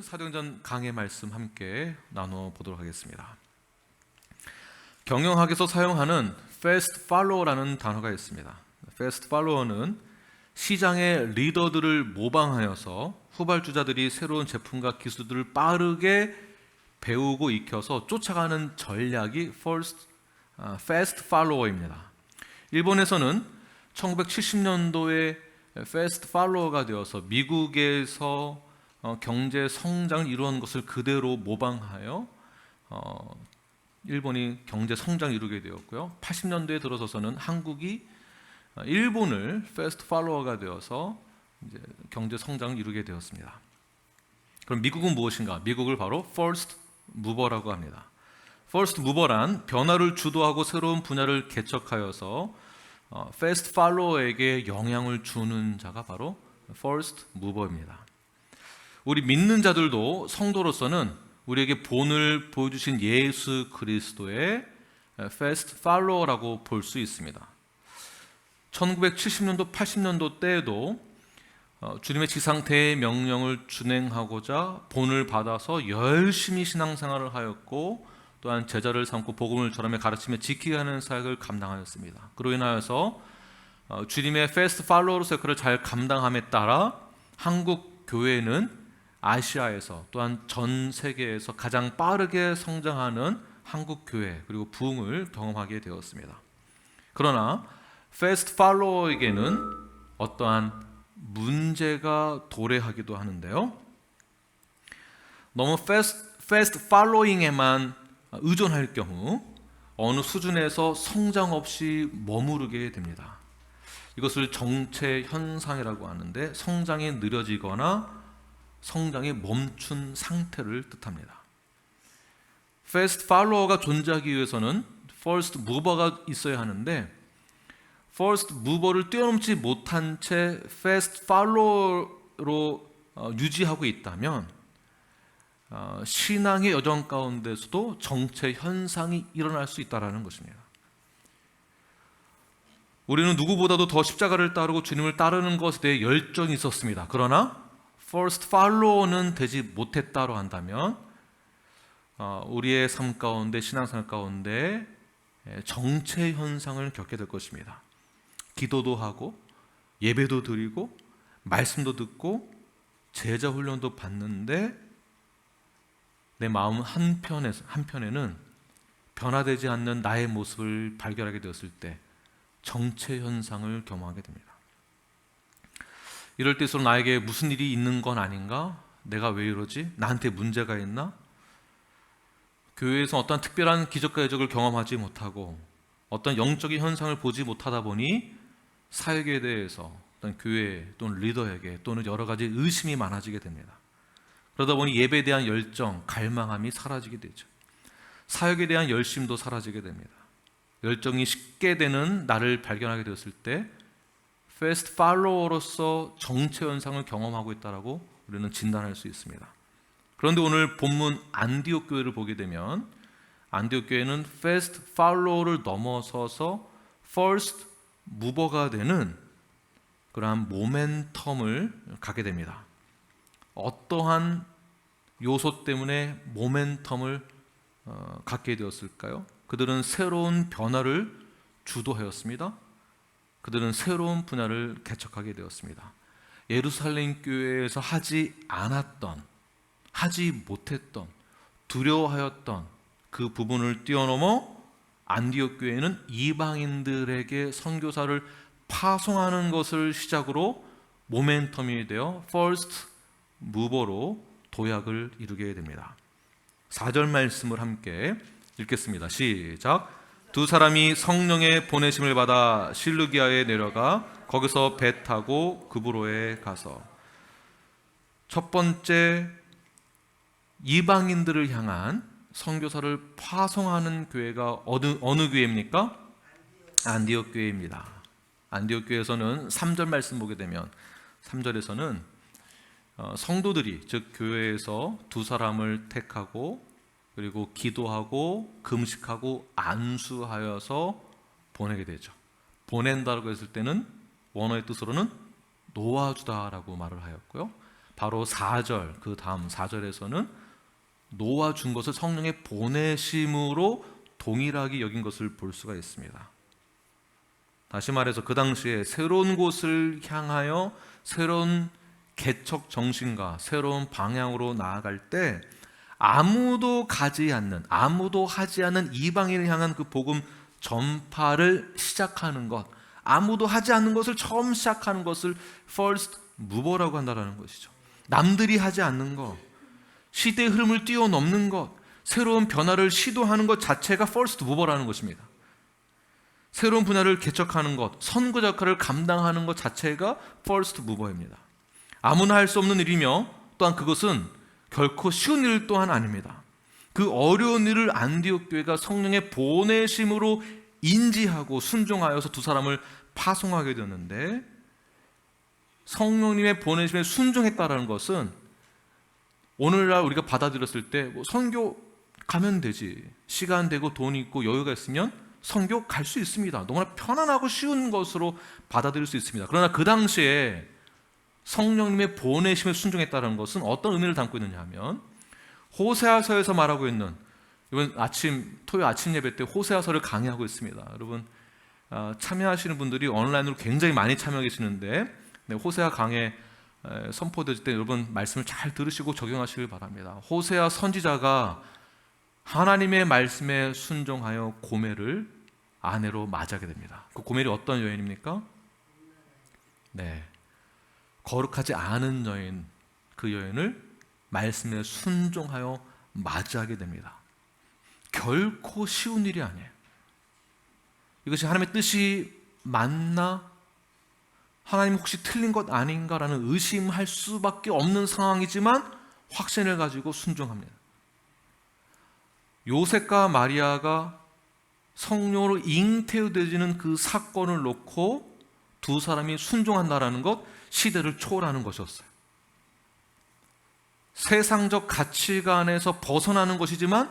사도행전 강해 말씀 함께 나눠 보도록 하겠습니다. 경영학에서 사용하는 fast follower라는 단어가 있습니다. fast follower는 시장의 리더들을 모방하여서 후발주자들이 새로운 제품과 기술들을 빠르게 배우고 익혀서 쫓아가는 전략이 fast follower입니다. 일본에서는 1970년도에 fast follower가 되어서 미국에서 경제 성장을 이루는 것을 그대로 모방하여 일본이 경제 성장을 이루게 되었고요. 80년대에 들어서서는 한국이 일본을 fast follower가 되어서 이제 경제 성장을 이루게 되었습니다. 그럼 미국은 무엇인가? 미국을 바로 first mover라고 합니다. first mover란 변화를 주도하고 새로운 분야를 개척하여서 fast follower에게 영향을 주는 자가 바로 first mover입니다. 우리 믿는 자들도 성도로서는 우리에게 본을 보여주신 예수 그리스도의 fast follower라고 볼 수 있습니다. 1970년도, 80년도 때에도 주님의 지상태의 명령을 준행하고자 본을 받아서 열심히 신앙생활을 하였고 또한 제자를 삼고 복음을 전하며 가르치며 지키게 하는 사역을 감당하였습니다. 그로 인하여서 주님의 fast follower로서의 역할을 잘 감당함에 따라 한국 교회는 아시아에서 또한 전 세계에서 가장 빠르게 성장하는 한국 교회 그리고 부흥을 경험하게 되었습니다. 그러나 fast follower에게는 어떠한 문제가 도래하기도 하는데요. 너무 fast following에만 의존할 경우 어느 수준에서 성장 없이 머무르게 됩니다. 이것을 정체 현상이라고 하는데 성장이 느려지거나 성장이 멈춘 상태를 뜻합니다. fast follower가 존재하기 위해서는 first mover가 있어야 하는데 first mover를 뛰어넘지 못한 채 fast follower로 유지하고 있다면 신앙의 여정 가운데서도 정체 현상이 일어날 수 있다는 것입니다. 우리는 누구보다도 더 십자가를 따르고 주님을 따르는 것에 대해 열정이 있었습니다. 그러나 first follower는 되지 못했다고 한다면 우리의 삶 가운데 신앙생활 가운데 정체 현상을 겪게 될 것입니다. 기도도 하고 예배도 드리고 말씀도 듣고 제자 훈련도 받는데 내 마음 한편에는 변화되지 않는 나의 모습을 발견하게 되었을 때 정체 현상을 경험하게 됩니다. 이럴 때일수록 나에게 무슨 일이 있는 건 아닌가? 내가 왜 이러지? 나한테 문제가 있나? 교회에서 어떤 특별한 기적과 이적을 경험하지 못하고 어떤 영적인 현상을 보지 못하다 보니 사역에 대해서 어떤 교회 또는 리더에게 또는 여러 가지 의심이 많아지게 됩니다. 그러다 보니 예배에 대한 열정, 갈망함이 사라지게 되죠. 사역에 대한 열심도 사라지게 됩니다. 열정이 식게 되는 나를 발견하게 되었을 때 fast follower로서 정체 현상을 경험하고 있다라고 우리는 진단할 수 있습니다. 그런데 오늘 본문 안디옥 교회를 보게 되면 안디옥 교회는 fast follower를 넘어서서 first mover가 되는 그러한 모멘텀을 갖게 됩니다. 어떠한 요소 때문에 모멘텀을 갖게 되었을까요? 그들은 새로운 변화를 주도하였습니다. 그들은 새로운 분야를 개척하게 되었습니다. 예루살렘 교회에서 하지 않았던, 하지 못했던, 두려워하였던 그 부분을 뛰어넘어 안디옥 교회는 이방인들에게 선교사를 파송하는 것을 시작으로 모멘텀이 되어 first mover로 도약을 이루게 됩니다. 4절 말씀을 함께 읽겠습니다. 시작. 두 사람이 성령의 보내심을 받아 실루기아에 내려가 거기서 배 타고 그브로에 가서 첫 번째 이방인들을 향한 선교사를 파송하는 교회가 어느 교회입니까? 안디옥 교회입니다. 안디옥 교회에서는 3절 말씀 보게 되면 3절에서는 성도들이 즉 교회에서 두 사람을 택하고 그리고 기도하고 금식하고 안수하여서 보내게 되죠. 보낸다고 했을 때는 원어의 뜻으로는 놓아주다라고 말을 하였고요. 바로 4절, 그 다음 4절에서는 놓아준 것을 성령의 보내심으로 동일하게 여긴 것을 볼 수가 있습니다. 다시 말해서 그 당시에 새로운 곳을 향하여 새로운 개척 정신과 새로운 방향으로 나아갈 때 아무도 가지 않는, 아무도 하지 않는 이방인을 향한 그 복음 전파를 시작하는 것, 아무도 하지 않는 것을 처음 시작하는 것을 first mover라고 한다는 것이죠. 남들이 하지 않는 것, 시대의 흐름을 뛰어넘는 것, 새로운 변화를 시도하는 것 자체가 first mover라는 것입니다. 새로운 분야를 개척하는 것, 선구자 역할을 감당하는 것 자체가 first mover입니다. 아무나 할 수 없는 일이며 또한 그것은 결코 쉬운 일 또한 아닙니다. 그 어려운 일을 안디옥 교회가 성령의 보내심으로 인지하고 순종하여서 두 사람을 파송하게 되었는데, 성령님의 보내심에 순종했다라는 것은 오늘날 우리가 받아들였을 때 선교 가면 되지, 시간 되고 돈 있고 여유가 있으면 선교 갈 수 있습니다. 너무나 편안하고 쉬운 것으로 받아들일 수 있습니다. 그러나 그 당시에 성령님의 보내심에 순종했다는 것은 어떤 의미를 담고 있느냐 하면, 호세아서에서 말하고 있는, 이번 토요일 아침 예배 때 호세아서를 강의하고 있습니다. 여러분 참여하시는 분들이 온라인으로 굉장히 많이 참여해 계시는데, 호세아 강의 선포될 때 여러분 말씀을 잘 들으시고 적용하시길 바랍니다. 호세아 선지자가 하나님의 말씀에 순종하여 고멜을 아내로 맞이하게 됩니다. 그 고멜이 어떤 여인입니까? 네, 거룩하지 않은 여인, 그 여인을 말씀에 순종하여 맞이하게 됩니다. 결코 쉬운 일이 아니에요. 이것이 하나님의 뜻이 맞나? 하나님 혹시 틀린 것 아닌가라는 의심할 수밖에 없는 상황이지만 확신을 가지고 순종합니다. 요셉과 마리아가 성령으로 잉태되어지는 그 사건을 놓고 두 사람이 순종한다라는 것, 시대를 초월하는 것이었어요. 세상적 가치관에서 벗어나는 것이지만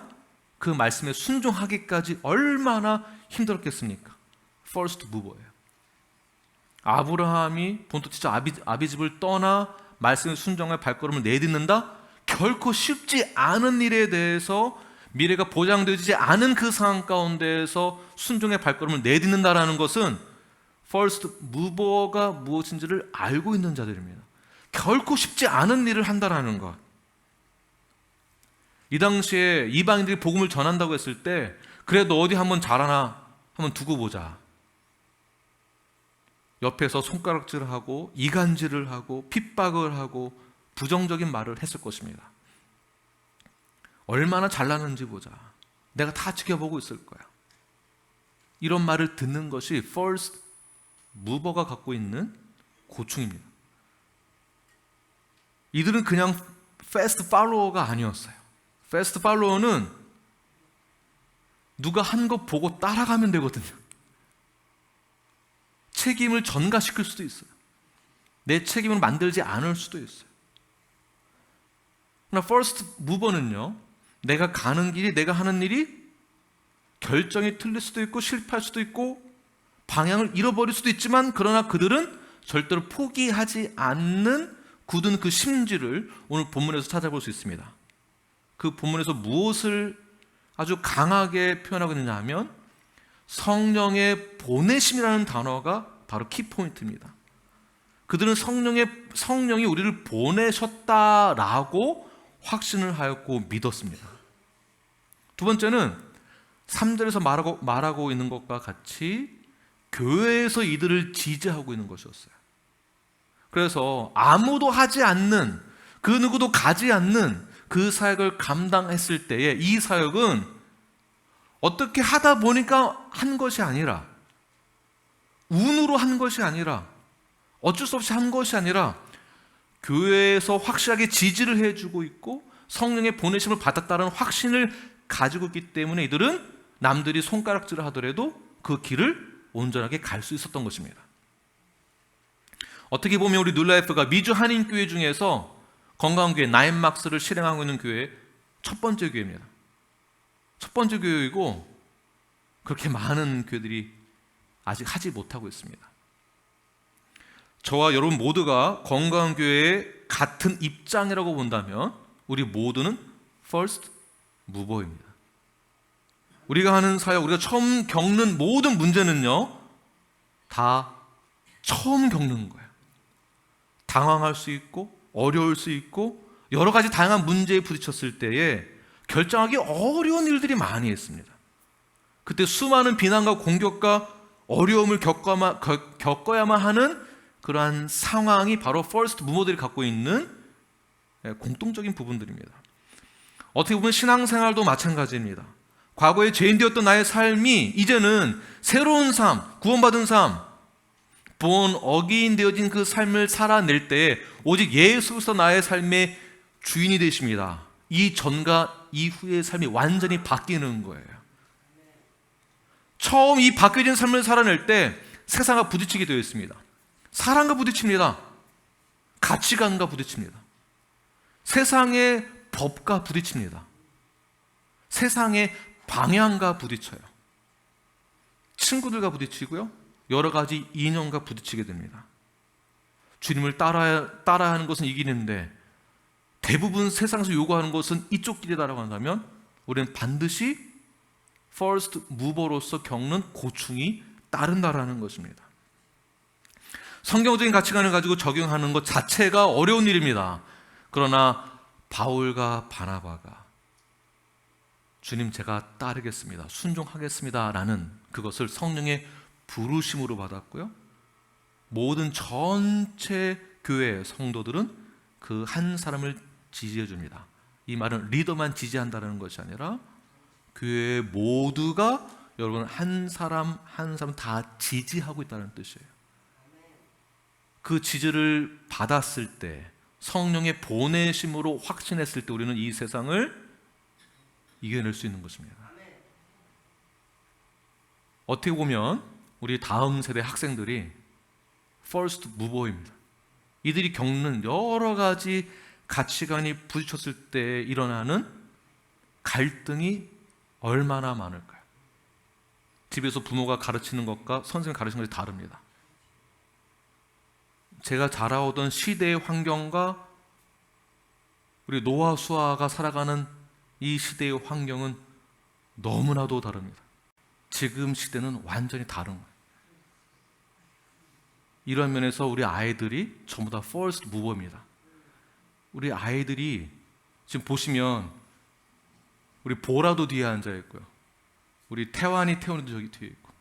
그 말씀에 순종하기까지 얼마나 힘들었겠습니까? First mover예요. 아브라함이 본토지자 아비집을 떠나 말씀에 순종할 발걸음을 내딛는다? 결코 쉽지 않은 일에 대해서, 미래가 보장되지 않은 그 상황 가운데에서 순종의 발걸음을 내딛는다라는 것은 first mover가 무엇인지를 알고 있는 자들입니다. 결코 쉽지 않은 일을 한다라는 것. 이 당시에 이방인들이 복음을 전한다고 했을 때, 그래 너 어디 한번 잘하나 한번 두고 보자, 옆에서 손가락질을 하고 이간질을 하고 핍박을 하고 부정적인 말을 했을 것입니다. 얼마나 잘나는지 보자, 내가 다 지켜보고 있을 거야, 이런 말을 듣는 것이 first mover가 갖고 있는 고충입니다. 이들은 그냥 fast follower가 아니었어요. fast follower는 누가 한 거 보고 따라가면 되거든요. 책임을 전가시킬 수도 있어요. 내 책임을 만들지 않을 수도 있어요. 그러나 first mover는요, 내가 가는 길이, 내가 하는 일이 결정이 틀릴 수도 있고 실패할 수도 있고 방향을 잃어버릴 수도 있지만, 그러나 그들은 절대로 포기하지 않는 굳은 그 심지를 오늘 본문에서 찾아볼 수 있습니다. 그 본문에서 무엇을 아주 강하게 표현하고 있느냐 하면, 성령의 보내심이라는 단어가 바로 키포인트입니다. 그들은 성령이 우리를 보내셨다라고 확신을 하였고 믿었습니다. 두 번째는 3절에서 말하고 있는 것과 같이 교회에서 이들을 지지하고 있는 것이었어요. 그래서 아무도 하지 않는, 그 누구도 가지 않는 그 사역을 감당했을 때에, 이 사역은 어떻게 하다 보니까 한 것이 아니라, 운으로 한 것이 아니라, 어쩔 수 없이 한 것이 아니라, 교회에서 확실하게 지지를 해주고 있고 성령의 보내심을 받았다는 확신을 가지고 있기 때문에 이들은 남들이 손가락질을 하더라도 그 길을 온전하게 갈 수 있었던 것입니다. 어떻게 보면 우리 뉴라이프가 미주 한인교회 중에서 건강교회 나인막스를 실행하고 있는 교회 첫 번째 교회입니다. 첫 번째 교회이고, 그렇게 많은 교회들이 아직 하지 못하고 있습니다. 저와 여러분 모두가 건강한 교회의 같은 입장이라고 본다면 우리 모두는 first mover입니다. 우리가 하는 사역, 우리가 처음 겪는 모든 문제는요, 다 처음 겪는 거예요. 당황할 수 있고 어려울 수 있고 여러 가지 다양한 문제에 부딪혔을 때에 결정하기 어려운 일들이 많이 있습니다. 그때 수많은 비난과 공격과 어려움을 겪어야만 하는 그러한 상황이 바로 퍼스트 무버들이 갖고 있는 공통적인 부분들입니다. 어떻게 보면 신앙생활도 마찬가지입니다. 과거에 죄인되었던 나의 삶이 이제는 새로운 삶, 구원받은 삶, born again 되어진 그 삶을 살아낼 때에 오직 예수 그리스도 나의 삶의 주인이 되십니다. 이 전과 이후의 삶이 완전히 바뀌는 거예요. 처음 이 바뀌어진 삶을 살아낼 때 세상과 부딪히게 되어 있습니다. 사람과 부딪힙니다. 가치관과 부딪힙니다. 세상의 법과 부딪힙니다. 세상의 방향과 부딪혀요. 친구들과 부딪히고요. 여러 가지 인연과 부딪히게 됩니다. 주님을 따라야 하는 것은 이기는데 대부분 세상에서 요구하는 것은 이쪽 길이다라고 한다면 우리는 반드시 first mover로서 겪는 고충이 따른다라는 것입니다. 성경적인 가치관을 가지고 적용하는 것 자체가 어려운 일입니다. 그러나 바울과 바나바가 주님 제가 따르겠습니다, 순종하겠습니다 라는 그것을 성령의 부르심으로 받았고요, 모든 전체 교회 성도들은 그 한 사람을 지지해 줍니다. 이 말은 리더만 지지한다는 것이 아니라 교회 모두가 여러분 한 사람 한 사람 다 지지하고 있다는 뜻이에요. 그 지지를 받았을 때, 성령의 보내심으로 확신했을 때 우리는 이 세상을 이겨낼 수 있는 것입니다. 어떻게 보면 우리 다음 세대 학생들이 first mover입니다. 이들이 겪는 여러 가지 가치관이 부딪혔을 때 일어나는 갈등이 얼마나 많을까요? 집에서 부모가 가르치는 것과 선생님이 가르치는 것이 다릅니다. 제가 자라오던 시대의 환경과 우리 노아 수아가 살아가는 이 시대의 환경은 너무나도 다릅니다. 지금 시대는 완전히 다른 거예요. 이런 면에서 우리 아이들이 전부 다 first mover입니다. 우리 아이들이 지금 보시면 우리 보라도 뒤에 앉아 있고요, 우리 태환이도 저기 뒤에 있고,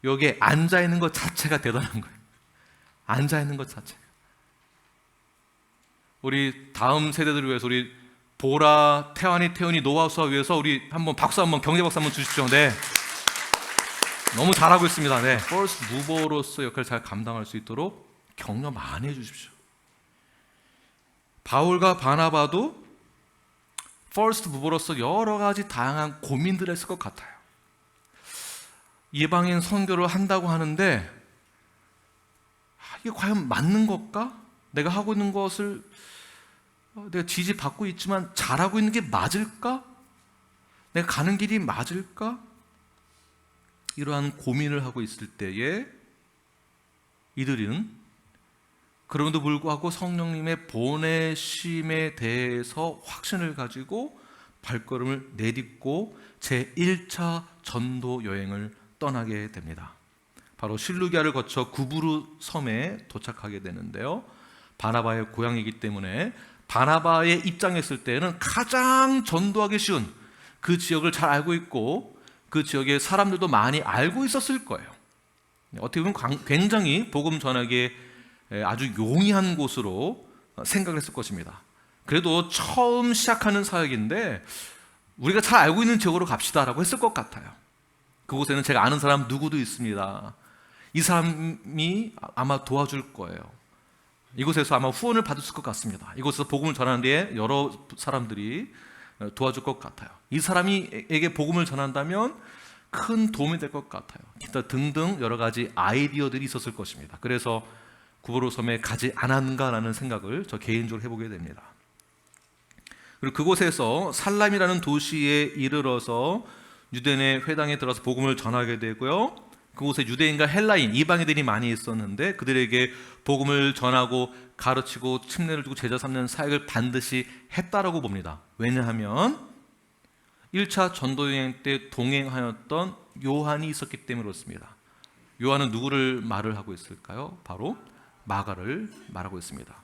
여기에 앉아 있는 것 자체가 대단한 거예요. 앉아 있는 것 자체. 우리 다음 세대들을 위해서 우리 보라, 태환이, 노아 수아 위해서 우리 한번 박수 한번, 경제 박수 한번 주십시오. 네. 너무 잘하고 있습니다. 네. 퍼스트 무버로서 역할을 잘 감당할 수 있도록 격려 많이 해주십시오. 바울과 바나바도 퍼스트 무버로서 여러 가지 다양한 고민들을 했을 것 같아요. 이방인 선교를 한다고 하는데 이게 과연 맞는 것까? 내가 하고 있는 것을 내가 지지받고 있지만 잘하고 있는 게 맞을까? 내가 가는 길이 맞을까? 이러한 고민을 하고 있을 때에 이들은 그럼에도 불구하고 성령님의 보내심에 대해서 확신을 가지고 발걸음을 내딛고 제1차 전도 여행을 떠나게 됩니다. 바로 실루기아를 거쳐 구브루 섬에 도착하게 되는데요, 바나바의 고향이기 때문에 바나바의 입장에 있을 때는 가장 전도하기 쉬운 그 지역을 잘 알고 있고 그 지역의 사람들도 많이 알고 있었을 거예요. 어떻게 보면 굉장히 복음 전하기에 아주 용이한 곳으로 생각을 했을 것입니다. 그래도 처음 시작하는 사역인데 우리가 잘 알고 있는 지역으로 갑시다라고 했을 것 같아요. 그곳에는 제가 아는 사람 누구도 있습니다. 이 사람이 아마 도와줄 거예요. 이곳에서 아마 후원을 받을 것 같습니다. 이곳에서 복음을 전하는 데에 여러 사람들이 도와줄 것 같아요. 이 사람에게 복음을 전한다면 큰 도움이 될 것 같아요. 기타 등등 여러 가지 아이디어들이 있었을 것입니다. 그래서 구브로 섬에 가지 않았는가라는 생각을 저 개인적으로 해보게 됩니다. 그리고 그곳에서 살람이라는 도시에 이르러서 유대인의 회당에 들어서 복음을 전하게 되고요, 그곳에 유대인과 헬라인, 이방인들이 많이 있었는데 그들에게 복음을 전하고 가르치고 침례를 주고 제자 삼는 사역을 반드시 했다라고 봅니다. 왜냐하면 1차 전도여행 때 동행하였던 요한이 있었기 때문에 그렇습니다. 요한은 누구를 말을 하고 있을까요? 바로 마가를 말하고 있습니다.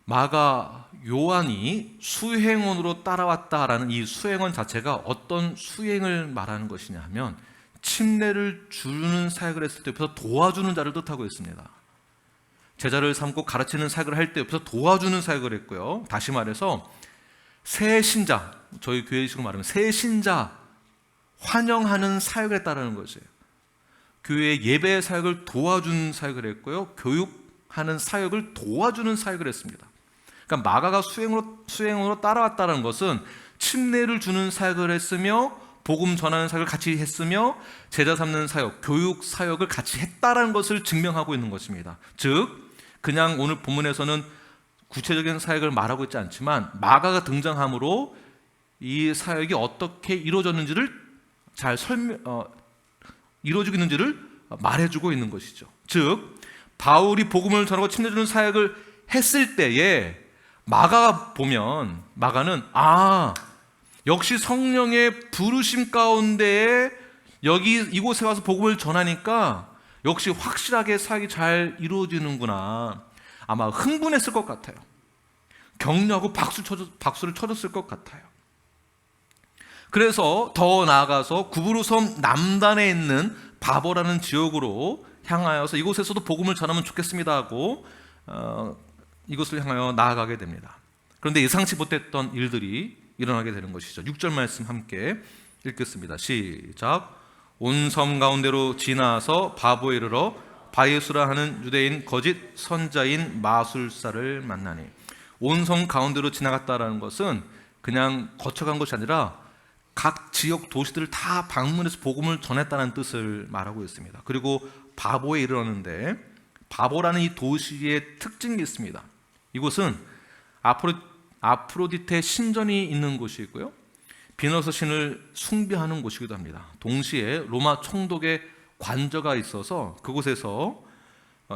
마가 요한이 수행원으로 따라왔다라는 이 수행원 자체가 어떤 수행을 말하는 것이냐 하면 침례를 주는 사역을 했을 때 옆에서 도와주는 자를 뜻하고 있습니다. 제자를 삼고 가르치는 사역을 할 때 옆에서 도와주는 사역을 했고요. 다시 말해서 새 신자, 저희 교회식으로 말하면 새 신자 환영하는 사역을 했다는 것이에요. 교회 예배 사역을 도와주는 사역을 했고요. 교육하는 사역을 도와주는 사역을 했습니다. 그러니까 마가가 수행으로 따라왔다는 것은 침례를 주는 사역을 했으며 복음 전하는 사역을 같이 했으며 제자 삼는 사역, 교육 사역을 같이 했다라는 것을 증명하고 있는 것입니다. 즉 그냥 오늘 본문에서는 구체적인 사역을 말하고 있지 않지만 마가가 등장함으로 이 사역이 어떻게 이루어졌는지를 잘 이루어지고 있는지를 말해주고 있는 것이죠. 즉 바울이 복음을 전하고 침례 주는 사역을 했을 때에 마가가 보면 마가는 역시 성령의 부르심 가운데에 이곳에 와서 복음을 전하니까 역시 확실하게 사역이 잘 이루어지는구나. 아마 흥분했을 것 같아요. 격려하고 박수를 쳐줬을 것 같아요. 그래서 더 나아가서 구브로 섬 남단에 있는 바보라는 지역으로 향하여서 이곳에서도 복음을 전하면 좋겠습니다 하고 이곳을 향하여 나아가게 됩니다. 그런데 예상치 못했던 일들이 일어나게 되는 것이죠. 6절 말씀 함께 읽겠습니다. 시작. 온 섬 가운데로 지나서 바보에 이르러 바예수라 하는 유대인 거짓 선자인 마술사를 만나니, 온 섬 가운데로 지나갔다라는 것은 그냥 거쳐간 것이 아니라 각 지역 도시들을 다 방문해서 복음을 전했다는 뜻을 말하고 있습니다. 그리고 바보에 이르렀는데 바보라는 이 도시의 특징이 있습니다. 이곳은 아프로디테 신전이 있는 곳이고요, 비너스 신을 숭배하는 곳이기도 합니다. 동시에 로마 총독의 관저가 있어서 그곳에서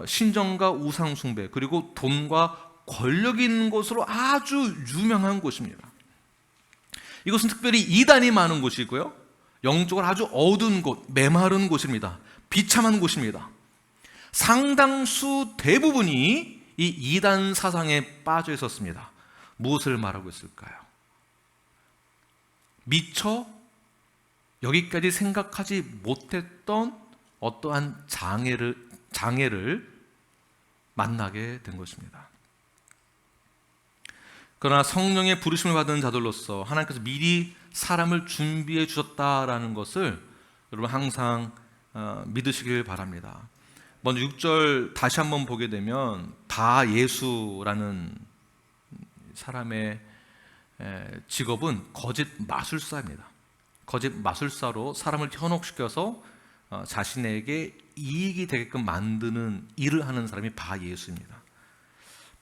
신전과 우상 숭배 그리고 돈과 권력이 있는 곳으로 아주 유명한 곳입니다. 이곳은 특별히 이단이 많은 곳이고요, 영적으로 아주 어두운 곳, 메마른 곳입니다. 비참한 곳입니다. 상당수 대부분이 이 이단 사상에 빠져 있었습니다. 무엇을 말하고 있을까요? 미처 여기까지 생각하지 못했던 어떠한 장애를 만나게 된 것입니다. 그러나 성령의 부르심을 받은 자들로서 하나님께서 미리 사람을 준비해 주셨다라는 것을 여러분 항상 믿으시길 바랍니다. 먼저 6절 다시 한번 보게 되면 바예수라는 사람의 직업은 거짓 마술사입니다. 거짓 마술사로 사람을 현혹시켜서 자신에게 이익이 되게끔 만드는 일을 하는 사람이 바예수입니다.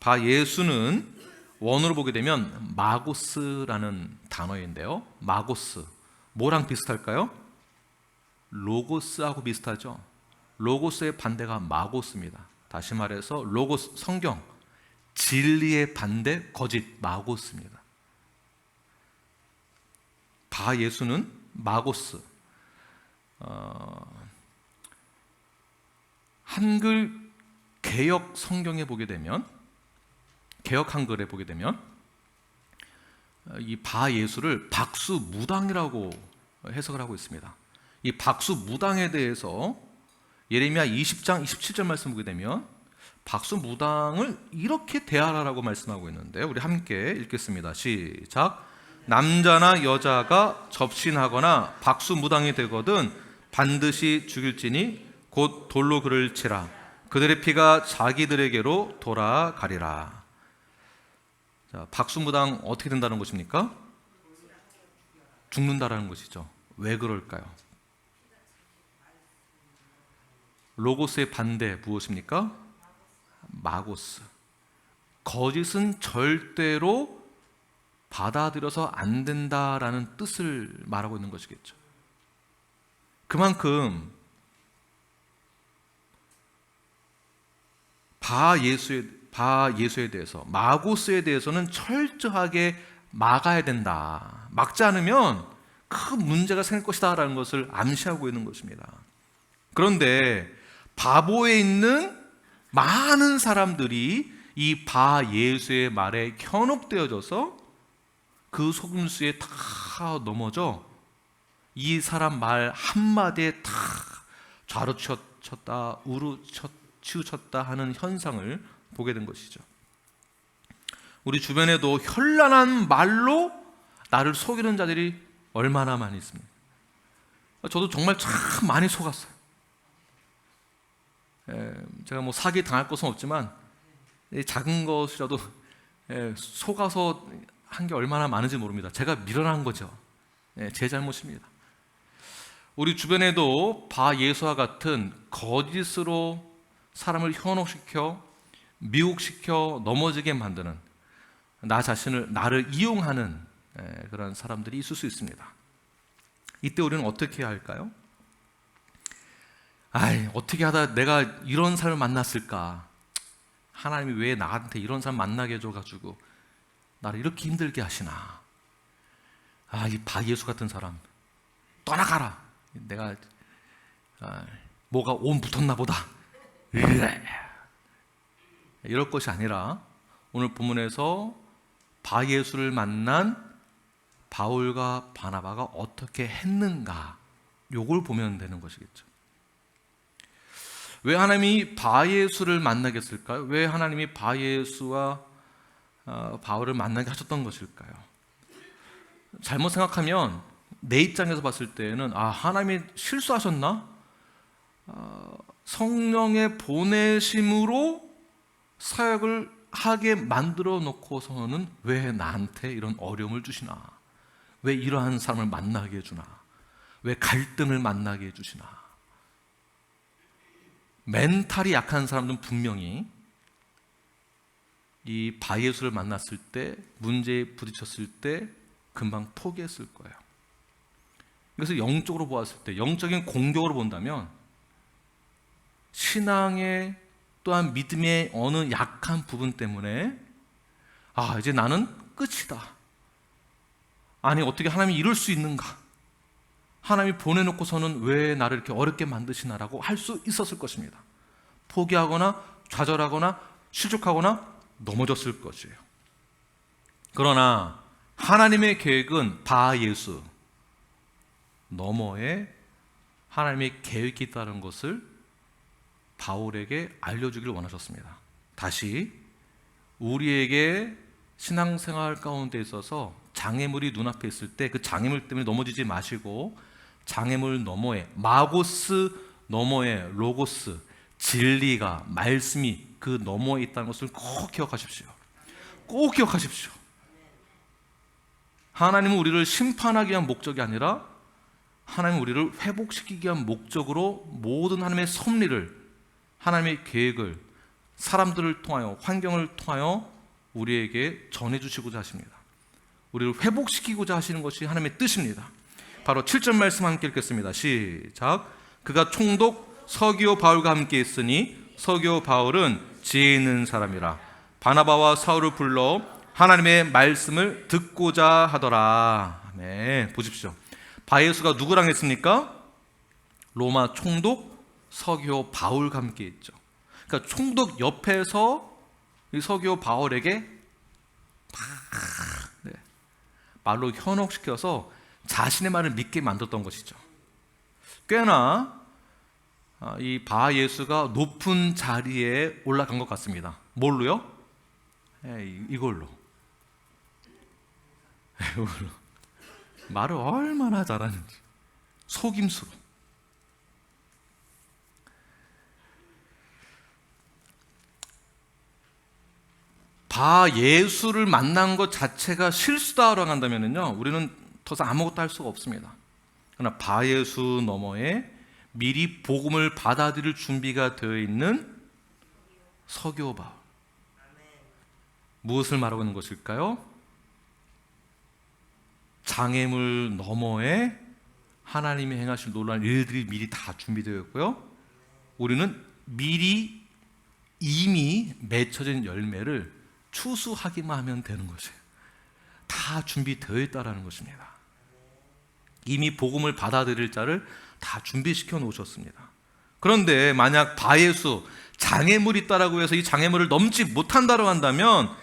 바예수는 원어로 보게 되면 마고스라는 단어인데요, 마고스 뭐랑 비슷할까요? 로고스하고 비슷하죠. 로고스의 반대가 마고스입니다. 다시 말해서 로고스, 성경, 진리의 반대 거짓, 마고스입니다. 바예수는 마고스. 한글 개역 성경에 보게 되면, 개역 한글에 보게 되면 이 바예수를 박수무당이라고 해석을 하고 있습니다. 이 박수무당에 대해서 예레미야 20장 27절 말씀 보게 되면 박수무당을 이렇게 대하라라고 말씀하고 있는데, 우리 함께 읽겠습니다. 시작. 남자나 여자가 접신하거나 박수무당이 되거든 반드시 죽일지니 곧 돌로 그를 치라. 그들의 피가 자기들에게로 돌아가리라. 자, 박수무당 어떻게 된다는 것입니까? 죽는다라는 것이죠. 왜 그럴까요? 로고스의 반대 무엇입니까? 마고스. 거짓은 절대로 받아들여서 안 된다라는 뜻을 말하고 있는 것이겠죠. 그만큼 바 예수에 대해서, 마고스에 대해서는 철저하게 막아야 된다. 막지 않으면 큰 문제가 생길 것이다라는 것을 암시하고 있는 것입니다. 그런데 바보에 있는 많은 사람들이 이 바 예수의 말에 현혹되어져서 그 속임수에 다 넘어져 이 사람 말 한마디에 다 좌로 치우쳤다 우로 치우쳤다 하는 현상을 보게 된 것이죠. 우리 주변에도 현란한 말로 나를 속이는 자들이 얼마나 많이 있습니까? 저도 정말 참 많이 속았어요. 제가 뭐 사기 당할 것은 없지만 작은 것이라도 속아서 한 게 얼마나 많은지 모릅니다. 제가 미련한 거죠. 제 잘못입니다. 우리 주변에도 바 예수와 같은 거짓으로 사람을 현혹시켜 미혹시켜 넘어지게 만드는 나를 이용하는 그런 사람들이 있을 수 있습니다. 이때 우리는 어떻게 해야 할까요? 어떻게 하다 내가 이런 사람을 만났을까? 하나님이 왜 나한테 이런 사람 만나게 해줘가지고 나를 이렇게 힘들게 하시나? 이 바 예수 같은 사람 떠나가라. 내가 뭐가 온 붙었나 보다. 이럴 것이 아니라 오늘 본문에서 바 예수를 만난 바울과 바나바가 어떻게 했는가, 요걸 보면 되는 것이겠죠. 왜 하나님이 바 예수를 만나게 했을까요? 왜 하나님이 바 예수와 바울을 만나게 하셨던 것일까요? 잘못 생각하면 내 입장에서 봤을 때는 하나님이 실수하셨나? 성령의 보내심으로 사역을 하게 만들어 놓고서는 왜 나한테 이런 어려움을 주시나? 왜 이러한 사람을 만나게 해주나? 왜 갈등을 만나게 해주시나? 멘탈이 약한 사람들은 분명히 이 바예수를 만났을 때, 문제에 부딪혔을 때 금방 포기했을 거예요. 그래서 영적으로 보았을 때, 영적인 공격으로 본다면 신앙의 또한 믿음의 어느 약한 부분 때문에 이제 나는 끝이다. 아니 어떻게 하나님이 이럴 수 있는가? 하나님이 보내놓고서는 왜 나를 이렇게 어렵게 만드시나라고 할 수 있었을 것입니다. 포기하거나 좌절하거나 실족하거나 넘어졌을 것이에요. 그러나 하나님의 계획은 바 예수 너머에 하나님의 계획이 있다는 것을 바울에게 알려주기를 원하셨습니다. 다시 우리에게 신앙생활 가운데 있어서 장애물이 눈앞에 있을 때 그 장애물 때문에 넘어지지 마시고 장애물 너머에 마고스 너머에 로고스 진리가 말씀이 그 너머에 있다는 것을 꼭 기억하십시오. 꼭 기억하십시오. 하나님은 우리를 심판하기 위한 목적이 아니라 하나님은 우리를 회복시키기 위한 목적으로 모든 하나님의 섭리를, 하나님의 계획을 사람들을 통하여, 환경을 통하여 우리에게 전해주시고자 하십니다. 우리를 회복시키고자 하시는 것이 하나님의 뜻입니다. 바로 7절 말씀 함께 읽겠습니다. 시작. 그가 총독 서기오 바울과 함께 있으니 서기오 바울은 지혜 있는 사람이라 바나바와 사울을 불러 하나님의 말씀을 듣고자 하더라. 아멘. 보십시오. 바예수가 누구랑 했습니까? 로마 총독 서기오 바울과 함께 있죠. 그러니까 총독 옆에서 이 서기오 바울에게 말로 현혹시켜서 자신의 말을 믿게 만들었던 것이죠. 꽤나 이 바예수가 높은 자리에 올라간 것 같습니다. 뭘로요? 이걸로. 말을 얼마나 잘하는지. 속임수로. 바예수를 만난 것 자체가 실수다라고 한다면요, 우리는 더 이상 아무것도 할 수가 없습니다. 그러나 바예수 너머에 미리 복음을 받아들일 준비가 되어 있는 서기오 바울. 무엇을 말하고 있는 것일까요? 장애물 너머에 하나님이 행하실 놀라운 일들이 미리 다 준비되어 있고요, 우리는 미리 이미 맺혀진 열매를 추수하기만 하면 되는 것이에요. 다 준비되어 있다라는 것입니다. 이미 복음을 받아들일 자를 다 준비시켜 놓으셨습니다. 그런데 만약 바예수, 장애물이 있다라고 해서 이 장애물을 넘지 못한다고 한다면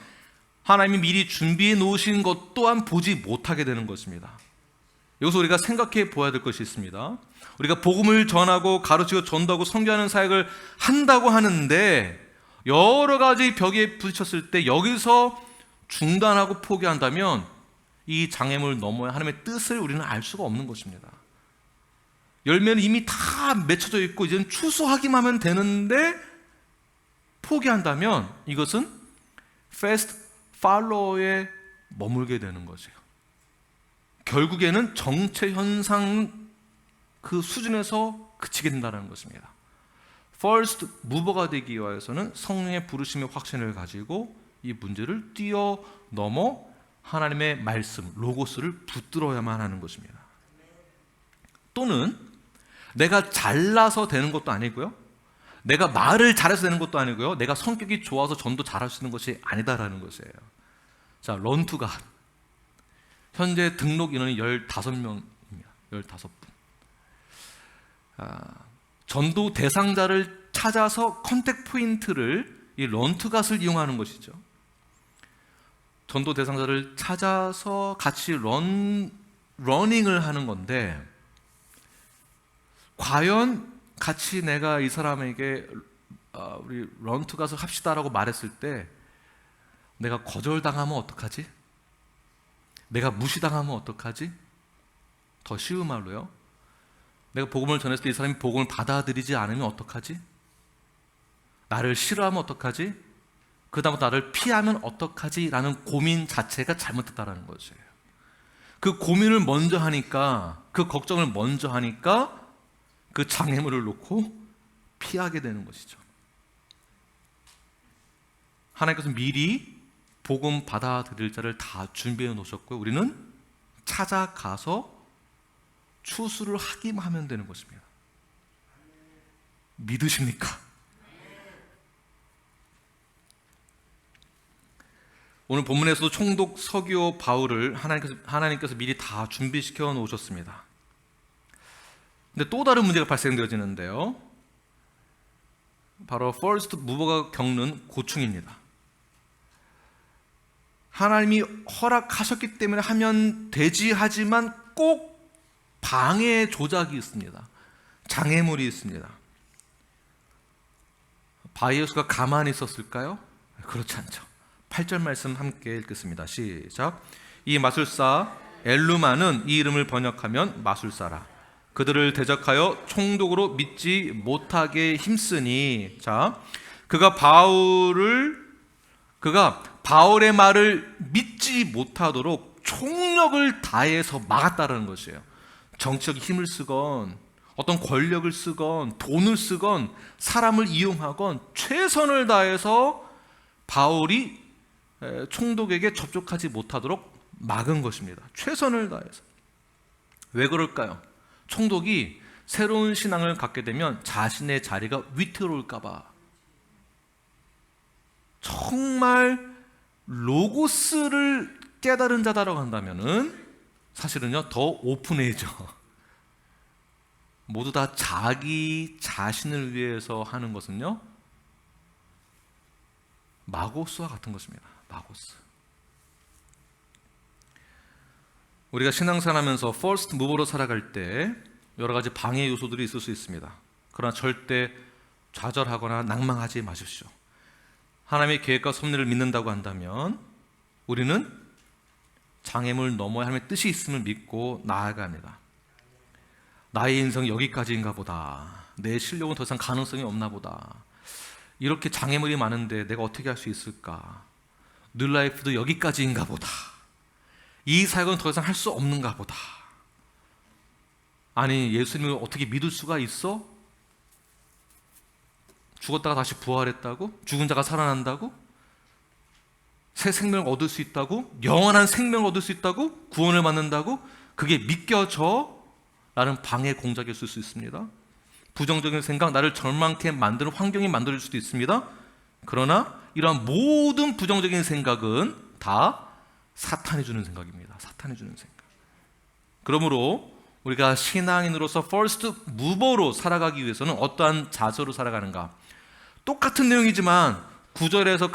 하나님이 미리 준비해 놓으신 것 또한 보지 못하게 되는 것입니다. 여기서 우리가 생각해 보아야 될 것이 있습니다. 우리가 복음을 전하고 가르치고 전도하고 선교하는 사역을 한다고 하는데 여러 가지 벽에 부딪혔을 때 여기서 중단하고 포기한다면 이 장애물 너머의 하나님의 뜻을 우리는 알 수가 없는 것입니다. 열매는 이미 다 맺혀져 있고 이제는 추수하기만 하면 되는데 포기한다면 이것은 fast follow에 머물게 되는 거죠. 결국에는 정체 현상 그 수준에서 그치게 된다는 것입니다. first mover가 되기 위해서는 성령의 부르심의 확신을 가지고 이 문제를 뛰어넘어 하나님의 말씀, 로고스를 붙들어야만 하는 것입니다. 또는 내가 잘나서 되는 것도 아니고요, 내가 말을 잘해서 되는 것도 아니고요, 내가 성격이 좋아서 전도 잘할 수 있는 것이 아니다라는 것이에요. 자, 런투가 현재 등록 인원이 15명입니다. 15분. 전도 대상자를 찾아서 컨택 포인트를 이 런투갓을 이용하는 것이죠. 전도 대상자를 찾아서 같이 러닝을 하는 건데, 과연 같이 내가 이 사람에게 우리 런투갓을 합시다라고 말했을 때 내가 거절당하면 어떡하지? 내가 무시당하면 어떡하지? 더 쉬운 말로요, 내가 복음을 전했을 때 이 사람이 복음을 받아들이지 않으면 어떡하지? 나를 싫어하면 어떡하지? 그 다음부터 나를 피하면 어떡하지? 라는 고민 자체가 잘못됐다는 것이에요. 그 고민을 먼저 하니까, 그 걱정을 먼저 하니까 그 장애물을 놓고 피하게 되는 것이죠. 하나님께서 미리 복음 받아들일 자를 다 준비해 놓으셨고요, 우리는 찾아가서 추수를 하기만 하면 되는 것입니다. 믿으십니까? 오늘 본문에서도 총독 서기오 바울을 하나님께서 미리 다 준비시켜 놓으셨습니다. 근데 또 다른 문제가 발생되어지는데요, 바로 first mover가 겪는 고충입니다. 하나님이 허락하셨기 때문에 하면 되지 하지만 꼭 방해 조작이 있습니다. 장애물이 있습니다. 바이오스가 가만히 있었을까요? 그렇지 않죠. 8절 말씀 함께 읽겠습니다. 시작. 이 마술사 엘루마는 이 이름을 번역하면 마술사라. 그들을 대적하여 총독으로 믿지 못하게 힘쓰니, 자, 그가 바울의 말을 믿지 못하도록 총력을 다해서 막았다는 것이에요. 정치적 힘을 쓰건 어떤 권력을 쓰건 돈을 쓰건 사람을 이용하건 최선을 다해서 바울이 총독에게 접촉하지 못하도록 막은 것입니다. 최선을 다해서. 왜 그럴까요? 총독이 새로운 신앙을 갖게 되면 자신의 자리가 위태로울까 봐. 정말 로고스를 깨달은 자다라고 한다면은 사실은요, 더 오픈해져. 모두 다 자기 자신을 위해서 하는 것은요, 마고스와 같은 것입니다. 마고스. 우리가 신앙생활하면서 퍼스트 무버로 살아갈 때 여러 가지 방해 요소들이 있을 수 있습니다. 그러나 절대 좌절하거나 낭망하지 마십시오. 하나님의 계획과 섭리를 믿는다고 한다면 우리는 장애물 너머에 하나님의 뜻이 있음을 믿고 나아갑니다. 나의 인생은 여기까지인가 보다. 내 실력은 더 이상 가능성이 없나 보다. 이렇게 장애물이 많은데 내가 어떻게 할 수 있을까? 뉴라이프도 여기까지인가 보다. 이 사역은 더 이상 할 수 없는가 보다. 아니, 예수님을 어떻게 믿을 수가 있어? 죽었다가 다시 부활했다고? 죽은 자가 살아난다고? 새 생명을 얻을 수 있다고? 영원한 생명을 얻을 수 있다고? 구원을 받는다고? 그게 믿겨져? 라는 방해 공작이 있을 수 있습니다. 부정적인 생각, 나를 절망케 만드는 환경이 만들어질 수도 있습니다. 그러나 이러한 모든 부정적인 생각은 다 사탄이 주는 생각입니다. 사탄이 주는 생각. 그러므로 우리가 신앙인으로서 first mover로 살아가기 위해서는 어떠한 자세로 살아가는가? 똑같은 내용이지만 9절에서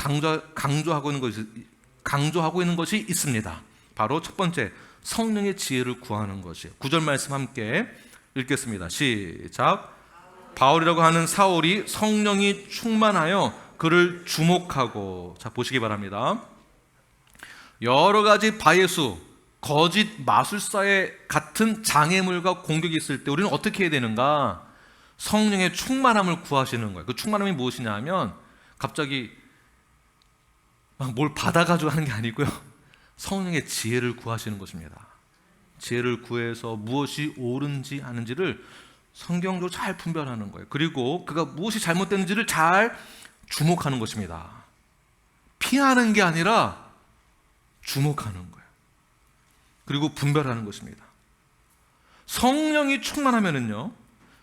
강조하고 있는 것이 있습니다. 바로 첫 번째, 성령의 지혜를 구하는 것이에요. 9절 말씀 함께 읽겠습니다. 시작. 바울이라고 하는 사울이 성령이 충만하여 그를 주목하고, 자 보시기 바랍니다. 여러 가지 바예수, 거짓 마술사의 같은 장애물과 공격이 있을 때 우리는 어떻게 해야 되는가? 성령의 충만함을 구하시는 거예요. 그 충만함이 무엇이냐 하면 갑자기 막 뭘 받아가지고 하는 게 아니고요, 성령의 지혜를 구하시는 것입니다. 지혜를 구해서 무엇이 옳은지 아는지를 성경적으로 잘 분별하는 거예요. 그리고 그가 무엇이 잘못됐는지를 잘 주목하는 것입니다. 피하는 게 아니라 주목하는 거예요. 그리고 분별하는 것입니다. 성령이 충만하면은요,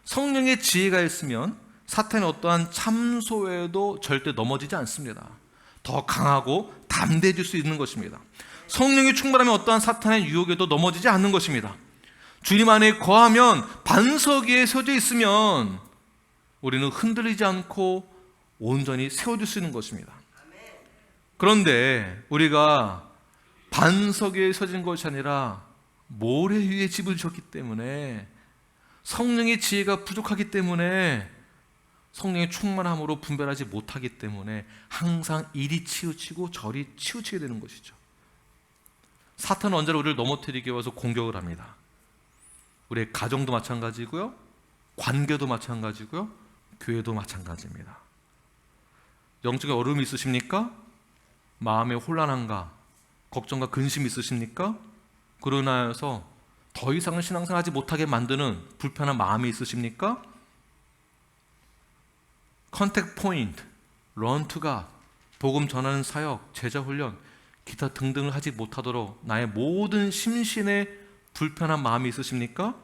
성령의 지혜가 있으면 사탄의 어떠한 참소에도 절대 넘어지지 않습니다. 더 강하고 담대해질 수 있는 것입니다. 성령이 충만하면 어떠한 사탄의 유혹에도 넘어지지 않는 것입니다. 주님 안에 거하면, 반석 위에 서져 있으면 우리는 흔들리지 않고 온전히 세워질 수 있는 것입니다. 그런데 우리가 반석 위에 서진 것이 아니라 모래 위에 집을 지었기 때문에, 성령의 지혜가 부족하기 때문에, 성령의 충만함으로 분별하지 못하기 때문에 항상 이리 치우치고 저리 치우치게 되는 것이죠. 사탄은 언제나 우리를 넘어뜨리기 위해서 공격을 합니다. 우리의 가정도 마찬가지고요, 관계도 마찬가지고요, 교회도 마찬가지입니다. 영적인 어려움이 있으십니까? 마음의 혼란함과 걱정과 근심이 있으십니까? 그러나 해서 더 이상은 신앙생활 하지 못하게 만드는 불편한 마음이 있으십니까? 컨택 포인트, 런 투 갓, 복음 전하는 사역, 제자 훈련, 기타 등등을 하지 못하도록 나의 모든 심신의 불편한 마음이 있으십니까?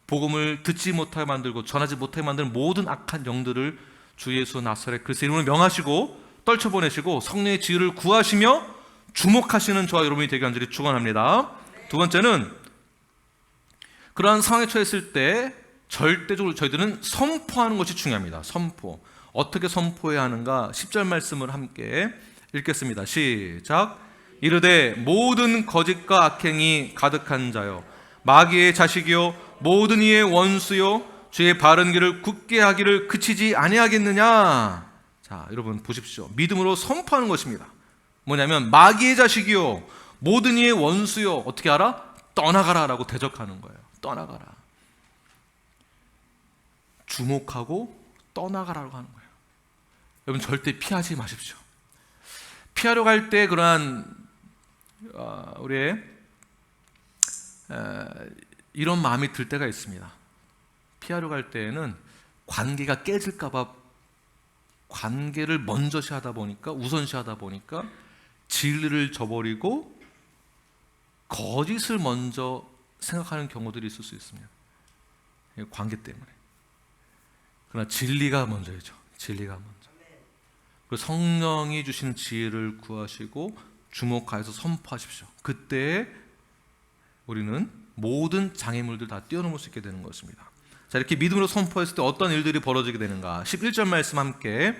복음을 듣지 못하게 만들고 전하지 못하게 만드는 모든 악한 영들을 주 예수 나사렛 그리스도의 이름으로 명하시고 떨쳐보내시고 성령의 지혜를 구하시며 주목하시는 저와 여러분이 되게 간절히 축원합니다. 두 번째는, 그러한 상황에 처했을 때 절대적으로 저희들은 선포하는 것이 중요합니다. 선포. 어떻게 선포해야 하는가? 10절 말씀을 함께 읽겠습니다. 시작. 이르되 모든 거짓과 악행이 가득한 자요, 마귀의 자식이요, 모든 이의 원수요, 주의 바른 길을 굳게 하기를 그치지 아니하겠느냐. 자, 여러분 보십시오. 믿음으로 선포하는 것입니다. 뭐냐면 마귀의 자식이요, 모든 이의 원수요, 어떻게 알아? 떠나가라 라고 대적하는 거예요. 떠나가라. 주목하고 떠나가라고 하는 거예요. 여러분 절대 피하지 마십시오. 피하려고 할 때 그러한 우리의 이런 마음이 들 때가 있습니다. 피하려고 할 때에는 관계가 깨질까 봐 관계를 먼저시하다 보니까, 우선시하다 보니까 진리를 저버리고 거짓을 먼저 생각하는 경우들이 있을 수 있습니다. 관계 때문에. 그러나 진리가 먼저이죠. 진리가 먼저. 그리고 성령이 주신 지혜를 구하시고 주목하여서 선포하십시오. 그때 우리는 모든 장애물들 다 뛰어넘을 수 있게 되는 것입니다. 자, 이렇게 믿음으로 선포했을 때 어떤 일들이 벌어지게 되는가? 11절 말씀 함께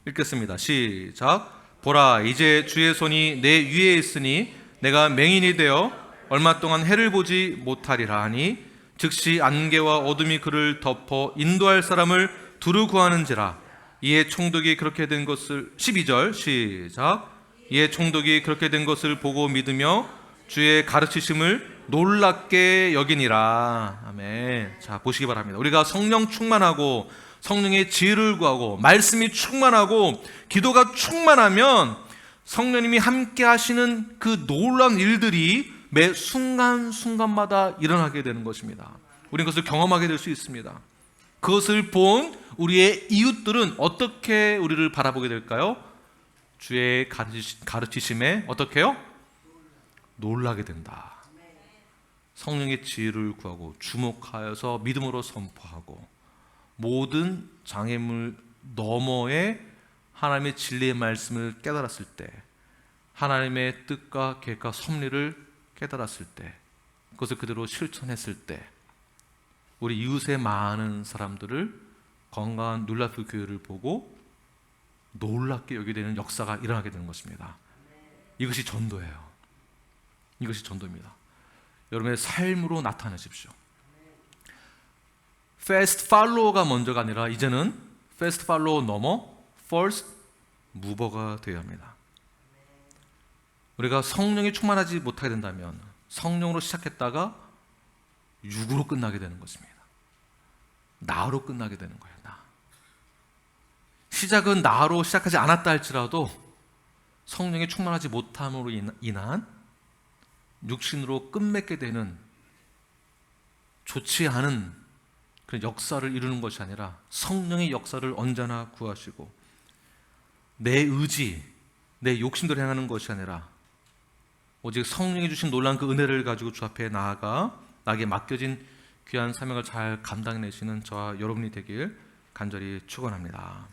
읽겠습니다. 시작. 보라, 이제 주의 손이 내 위에 있으니 내가 맹인이 되어 얼마 동안 해를 보지 못하리라 하니, 즉시 안개와 어둠이 그를 덮어 인도할 사람을 두루 구하는지라. 이에 총독이 그렇게 된 것을, 12절 시작. 이에 총독이 그렇게 된 것을 보고 믿으며 주의 가르치심을 놀랍게 여기니라. 아멘. 자, 보시기 바랍니다. 우리가 성령 충만하고 성령의 지혜를 구하고 말씀이 충만하고 기도가 충만하면 성령님이 함께 하시는 그 놀라운 일들이 매 순간순간마다 일어나게 되는 것입니다. 우리는 그것을 경험하게 될 수 있습니다. 그것을 본 우리의 이웃들은 어떻게 우리를 바라보게 될까요? 주의 가르치심에 어떻게 해요? 놀라게 된다. 성령의 지혜를 구하고 주목하여서 믿음으로 선포하고 모든 장애물 너머에 하나님의 진리의 말씀을 깨달았을 때, 하나님의 뜻과 계획과 섭리를 깨달았을 때, 그것을 그대로 실천했을 때, 우리 이웃의 많은 사람들을 건강한 눌라프 교회를 보고 놀랍게 여기게 되는 역사가 일어나게 되는 것입니다. 이것이 전도예요. 이것이 전도입니다. 여러분의 삶으로 나타내십시오. Fast follower가 먼저가 아니라 이제는 Fast follower 넘어 First mover가 되어야 합니다. 우리가 성령이 충만하지 못하게 된다면 성령으로 시작했다가 육으로 끝나게 되는 것입니다. 나로 끝나게 되는 거예요. 나. 시작은 나로 시작하지 않았다 할지라도 성령이 충만하지 못함으로 인한 육신으로 끝맺게 되는 좋지 않은 그런 역사를 이루는 것이 아니라 성령의 역사를 언제나 구하시고 내 의지, 내 욕심대로 행하는 것이 아니라 오직 성령이 주신 놀라운 그 은혜를 가지고 주 앞에 나아가 나에게 맡겨진 귀한 사명을 잘 감당해내시는 저와 여러분이 되길 간절히 축원합니다.